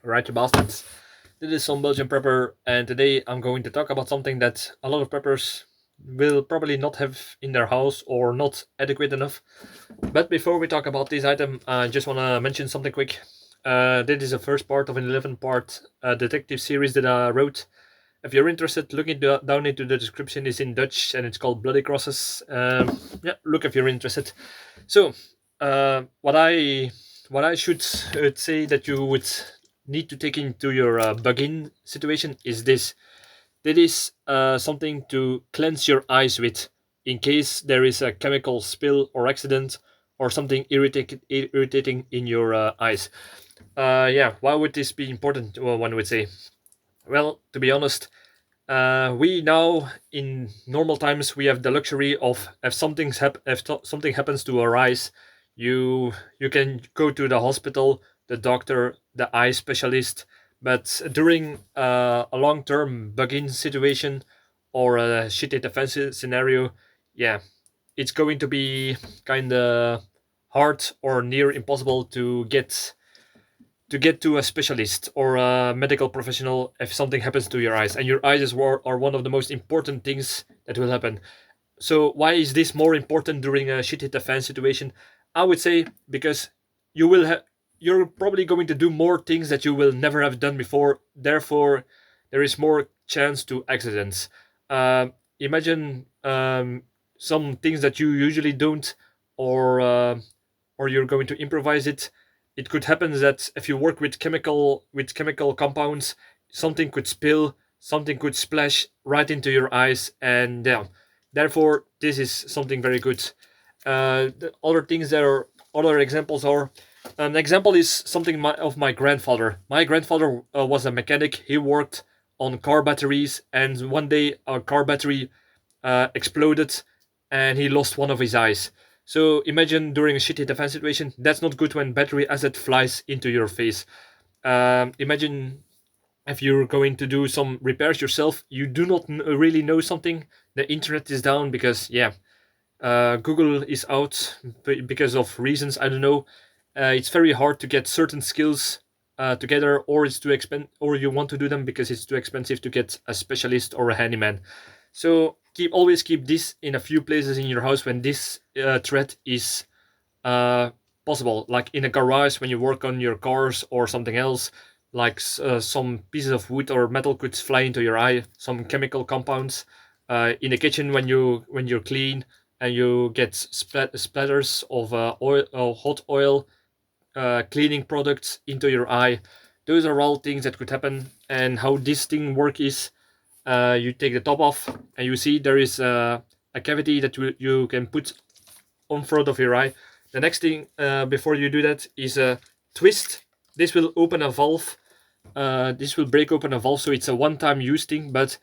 Right, you bastards. This is Some-Belgian-prepper, and today I'm going to talk about something that a lot of preppers will probably not have in their house or not adequate enough. But before we talk about this item, I just want to mention something quick. This is the first part of an 11-part detective series that I wrote. If you're interested, look down into the description. It's in Dutch and it's called Bloody Crosses. Yeah, look if you're interested. So, what I should say that you would need to take into your bug-in situation is this. That is something to cleanse your eyes with in case there is a chemical spill or accident or something irritating in your eyes. Yeah, why would this be important? Well, one would say. Well, to be honest, we now in normal times we have the luxury of if something happens to our eyes, you can go to the hospital, the doctor, the eye specialist. But during a long-term bug-in situation or a shitty defense scenario, yeah, it's going to be kind of hard or near impossible to get to a specialist or a medical professional if something happens to your eyes, and your eyes are one of the most important things that will happen. So why is this more important during a shit hit the fan situation? I would say because you're probably going to do more things that you will never have done before. Therefore, there is more chance to accidents. Imagine some things that you usually don't, or you're going to improvise it. It could happen that if you work with chemical compounds, something could spill, something could splash right into your eyes, and yeah, therefore this is something very good. The other things that are other examples are, an example is something of my grandfather. My grandfather was a mechanic. He worked on car batteries, and one day a car battery exploded, and he lost one of his eyes. So imagine during a shitty defense situation, that's not good when battery acid flies into your face. Imagine if you're going to do some repairs yourself, you do not really know something. The internet is down because yeah, Google is out because of reasons I don't know. It's very hard to get certain skills together, or it's too or you want to do them because it's too expensive to get a specialist or a handyman. So always keep this in a few places in your house when this threat is uh, possible, like in a garage when you work on your cars or something else, like some pieces of wood or metal could fly into your eye, some chemical compounds. In the kitchen when you're clean and you get splatters of hot oil, cleaning products into your eye. Those are all things that could happen. And how this thing work is, you take the top off and you see there is a cavity that you can put on front of your eye. The next thing before you do that is a twist. This will open a valve. This will break open a valve, so it's a one-time use thing. But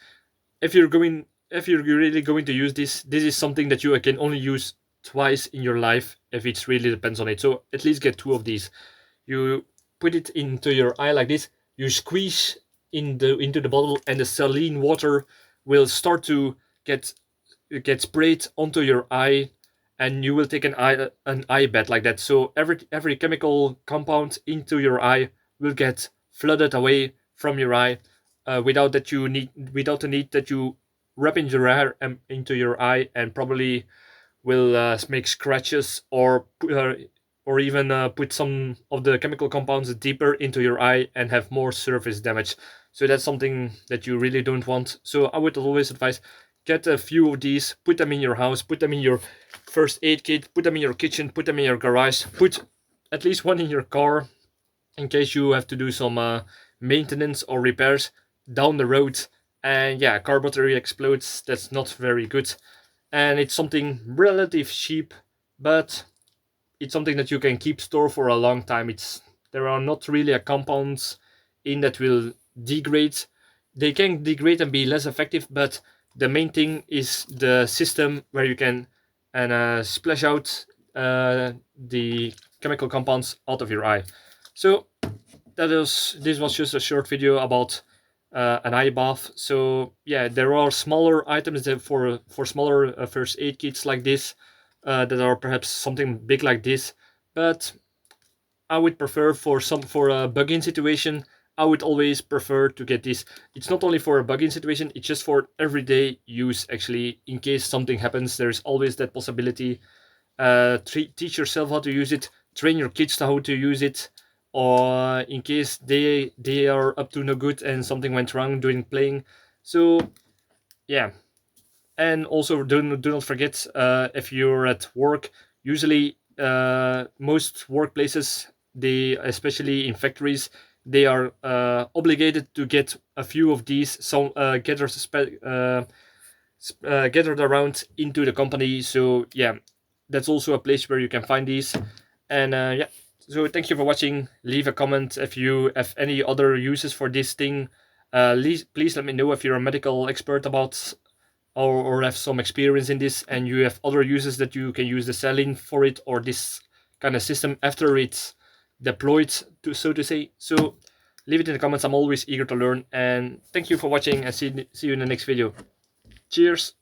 if you're really going to use this is something that you can only use twice in your life if it really depends on it. So at least get two of these. You put it into your eye like this. You squeeze into the bottle, and the saline water will start to get sprayed onto your eye, and you will take an eye bath like that. So every chemical compound into your eye will get flooded away from your eye, without the need that you wrap in your hair into your eye, and probably will make scratches, or even put some of the chemical compounds deeper into your eye and have more surface damage. So that's something that you really don't want. So I would always advise, get a few of these, put them in your house, put them in your first aid kit, put them in your kitchen, put them in your garage, put at least one in your car in case you have to do some maintenance or repairs down the road. And yeah, car battery explodes, that's not very good. And it's something relative cheap, but it's something that you can keep store for a long time. There are not really a compounds in that will degrade. They can degrade and be less effective, but the main thing is the system where you can splash out the chemical compounds out of your eye. So this was just a short video about an eye bath. So yeah, there are smaller items that for smaller first aid kits like this, that are perhaps something big like this, but I would prefer for a bug-in situation I would always prefer to get this. It's not only for a bugging situation, it's just for everyday use actually. In case something happens, there's always that possibility. Teach yourself how to use it, train your kids to how to use it, or in case they are up to no good and something went wrong during playing. So yeah. And also do not forget, if you're at work, usually most workplaces, they, especially in factories, they are obligated to get a few of these some gathered around into the company. So yeah, that's also a place where you can find these. And yeah, so thank you for watching. Leave a comment if you have any other uses for this thing. Please let me know if you're a medical expert about, or have some experience in this, and you have other uses that you can use the saline for it, or this kind of system after it's deployed, to so to say. So leave it in the comments. I'm always eager to learn, and thank you for watching, and see you in the next video. Cheers.